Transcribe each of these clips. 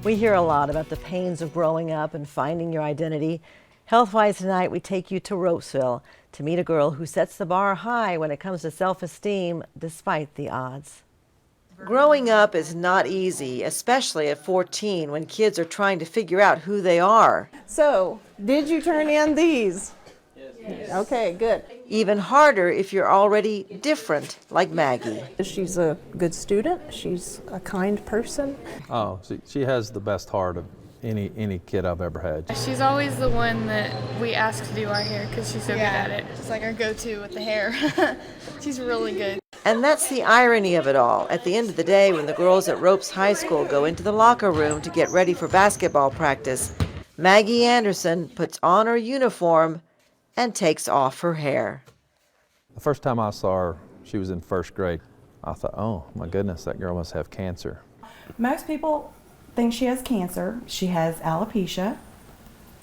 We hear a lot about the pains of growing up and finding your identity. Health-wise tonight, we take you to Ropesville to meet a girl who sets the bar high when it comes to self-esteem despite the odds. Growing up is not easy, especially at 14 when kids are trying to figure out who they are. So, did you turn in these? Yes. Okay, good. Even harder if you're already different, like Maggie. She's a good student. She's a kind person. Oh, she has the best heart of any kid I've ever had. She's always the one that we ask to do our hair because she's so good at it. It's like our go-to with the hair. She's really good. And that's the irony of it all. At the end of the day, when the girls at Ropes High School go into the locker room to get ready for basketball practice, Maggie Anderson puts on her uniform and takes off her hair. The first time I saw her, she was in first grade. I thought, oh my goodness, that girl must have cancer. Most people think she has cancer. She has alopecia,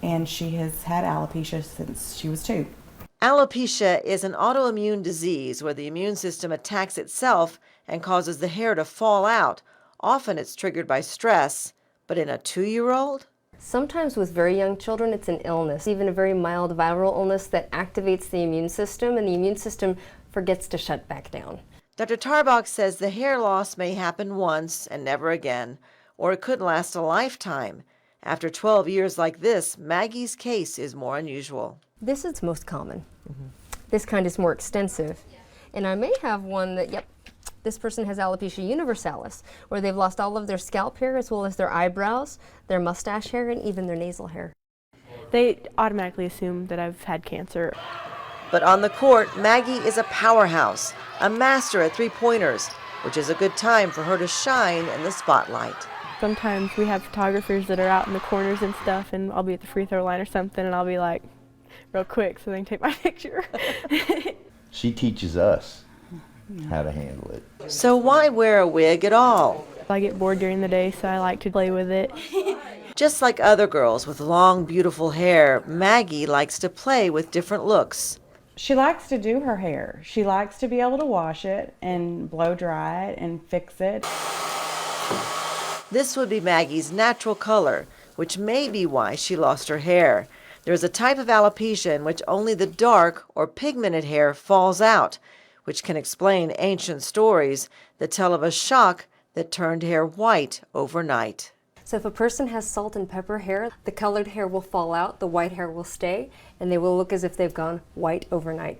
and she has had alopecia since she was 2. Alopecia is an autoimmune disease where the immune system attacks itself and causes the hair to fall out. Often it's triggered by stress, but in a 2-year-old? Sometimes with very young children, it's an illness, even a very mild viral illness that activates the immune system, and the immune system forgets to shut back down. Dr. Tarbach says the hair loss may happen once and never again, or it could last a lifetime. After 12 years like this, Maggie's case is more unusual. This is most common. This kind is more extensive. And I may have one that, yep, this person has alopecia universalis, where they've lost all of their scalp hair as well as their eyebrows, their mustache hair, and even their nasal hair. They automatically assume that I've had cancer. But on the court, Maggie is a powerhouse, a master at three-pointers, which is a good time for her to shine in the spotlight. Sometimes we have photographers that are out in the corners and stuff, and I'll be at the free throw line or something, and I'll be like, real quick so they can take my picture. She teaches us how to handle it. So why wear a wig at all? I get bored during the day, so I like to play with it. Just like other girls with long, beautiful hair, Maggie likes to play with different looks. She likes to do her hair. She likes to be able to wash it and blow dry it and fix it. This would be Maggie's natural color, which may be why she lost her hair. There's a type of alopecia in which only the dark or pigmented hair falls out, which can explain ancient stories that tell of a shock that turned hair white overnight. So if a person has salt and pepper hair, the colored hair will fall out, the white hair will stay, and they will look as if they've gone white overnight.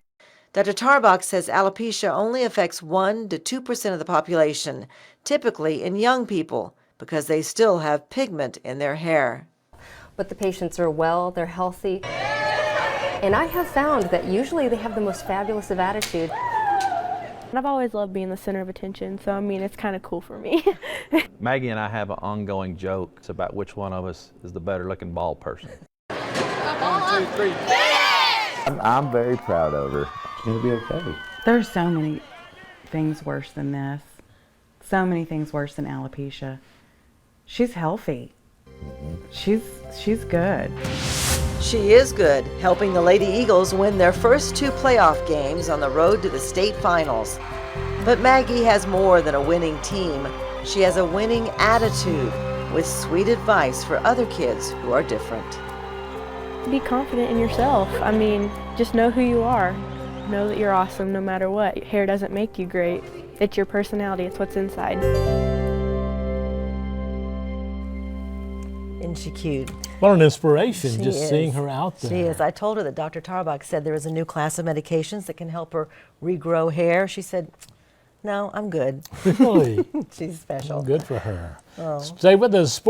Dr. Tarbach says alopecia only affects 1 to 2% of the population, typically in young people, because they still have pigment in their hair. But the patients are well, they're healthy, and I have found that usually they have the most fabulous of attitude. And I've always loved being the center of attention, so I mean, it's kind of cool for me. Maggie and I have an ongoing joke. It's about which one of us is the better looking bald person. 1, 2, 3. I'm very proud of her. It's going to be okay. There's so many things worse than this. So many things worse than alopecia. She's healthy. She's good. She is good, helping the Lady Eagles win their first 2 playoff games on the road to the state finals. But Maggie has more than a winning team. She has a winning attitude with sweet advice for other kids who are different. Be confident in yourself. I mean, just know who you are. Know that you're awesome no matter what. Hair doesn't make you great. It's your personality. It's what's inside. Isn't she cute? What an inspiration, She just is. seeing her out there. She is. I told her that Dr. Tarbach said there is a new class of medications that can help her regrow hair. She said, no, I'm good. Really? She's special. Good for her. Oh. Stay with us, sports.